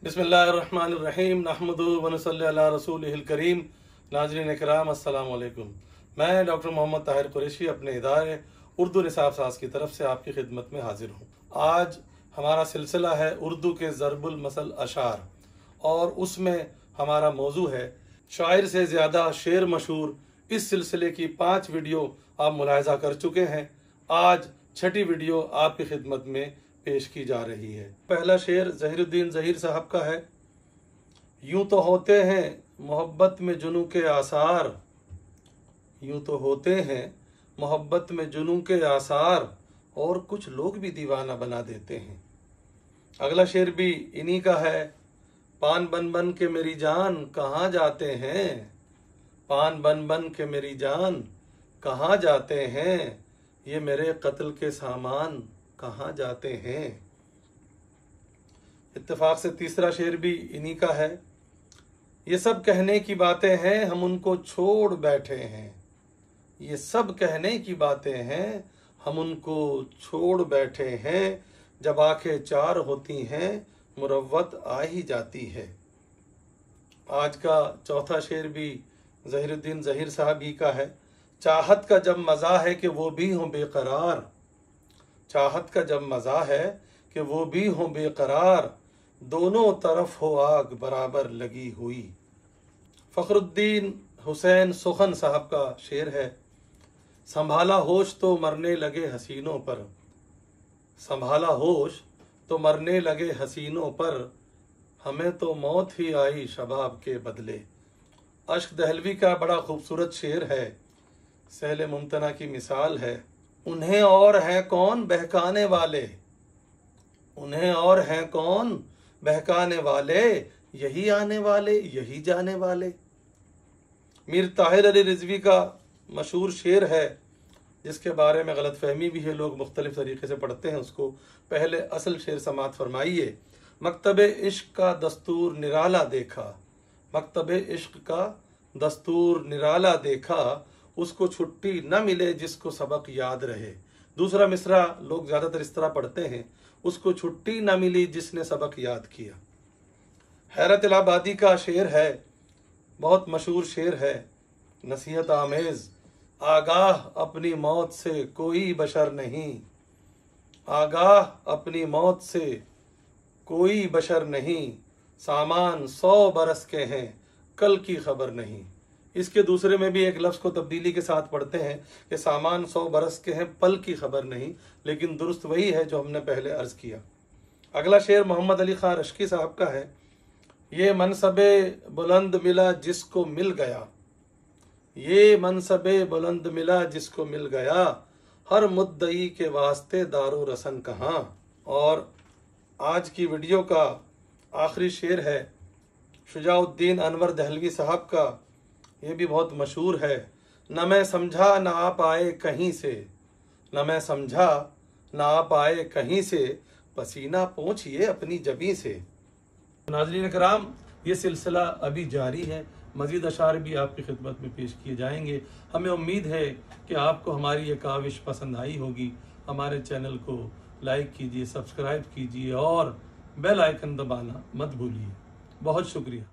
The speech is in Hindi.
बिस्मिल्लाहिर्रहमानिर्रहीम नहमदुहु व नसल्ली अला रसूलिहिल करीम। नाज़रीन इकराम अस्सलाम वालेकुम। मैं डॉक्टर मोहम्मद ताहिर कुरैशी अपने इदारे उर्दू निसाब साज की तरफ से आपकी खिदमत में हाजिर हूँ। आज हमारा सिलसिला है उर्दू के ज़रबुल मसल अशार और उसमें हमारा मौजू है शायर से ज़्यादा शेर मशहूर। इस सिलसिले की 5 वीडियो आप मुलाहिज़ा कर चुके हैं। आज 6ठी वीडियो आपकी खिदमत में पेश की जा रही है। पहला शेर ज़हीरुद्दीन ज़हीर साहब का है। यूं तो होते हैं मोहब्बत में जुनू के आसार, यूं तो होते हैं मोहब्बत में जुनू के आसार, और कुछ लोग भी दीवाना बना देते हैं। अगला शेर भी इन्हीं का है। पान बन बन के मेरी जान कहाँ जाते हैं, पान बन बन के मेरी जान कहाँ जाते हैं, ये मेरे कत्ल के सामान कहाँ जाते हैं। इत्तेफाक से तीसरा शेर भी इन्हीं का है। ये सब कहने की बातें हैं हम उनको छोड़ बैठे हैं, ये सब कहने की बातें हैं हम उनको छोड़ बैठे हैं, जब आंखें चार होती हैं मुरव्वत आ ही जाती है। आज का चौथा शेर भी ज़हीरुद्दीन ज़हीर साहब ही का है। चाहत का जब मज़ा है कि वो भी हों बेकरार, चाहत का जब मज़ा है कि वो भी हों बेकरार, दोनों तरफ हो आग बराबर लगी हुई। फ़खरुद्दीन हुसैन सुखन साहब का शेर है। संभाला होश तो मरने लगे हसीनों पर, संभाला होश तो मरने लगे हसीनों पर, हमें तो मौत ही आई शबाब के बदले। अश्क दहलवी का बड़ा खूबसूरत शेर है। सहले मुमतना की मिसाल है। उन्हें और हैं कौन बहकाने वाले, उन्हें और हैं कौन बहकाने वाले, यही आने वाले यही जाने वाले। मीर ताहिर अली रिजवी का मशहूर शेर है जिसके बारे में गलतफहमी भी है, लोग मुख्तलिफ तरीके से पढ़ते हैं उसको। पहले असल शेर समात फरमाइए। मकतबे इश्क का दस्तूर निराला देखा, मकतबे इश्क का दस्तूर निराला देखा, उसको छुट्टी न मिले जिसको सबक याद रहे। दूसरा मिसरा लोग ज़्यादातर इस तरह पढ़ते हैं, उसको छुट्टी न मिली जिसने सबक याद किया। हैरत इलाहाबादी का शेर है, बहुत मशहूर शेर है, नसीहत आमेज़। आगाह अपनी मौत से कोई बशर नहीं, आगाह अपनी मौत से कोई बशर नहीं, सामान 100 बरस के हैं कल की खबर नहीं। इसके दूसरे में भी एक लफ्ज़ को तब्दीली के साथ पढ़ते हैं कि सामान 100 बरस के हैं पल की खबर नहीं, लेकिन दुरुस्त वही है जो हमने पहले अर्ज़ किया। अगला शेर मोहम्मद अली खान रश्की साहब का है। ये मनसबे बुलंद मिला जिसको मिल गया, ये मनसबे बुलंद मिला जिसको मिल गया, हर मुद्दई के वास्ते दारो रसन कहाँ। और आज की वीडियो का आखिरी शेर है शुजाउद्दीन अनवर दहलवी साहब का। ये भी बहुत मशहूर है। न मैं समझा न आप आए कहीं से, न मैं समझा न आप आए कहीं से, पसीना पोंछिए अपनी जबी से। नाज़रीन कराम, ये सिलसिला अभी जारी है। मज़ीद अशार भी आपकी खिदमत में पेश किए जाएंगे। हमें उम्मीद है कि आपको हमारी ये काविश पसंद आई होगी। हमारे चैनल को लाइक कीजिए, सब्सक्राइब कीजिए और बेल आइकन दबाना मत भूलिए। बहुत शुक्रिया।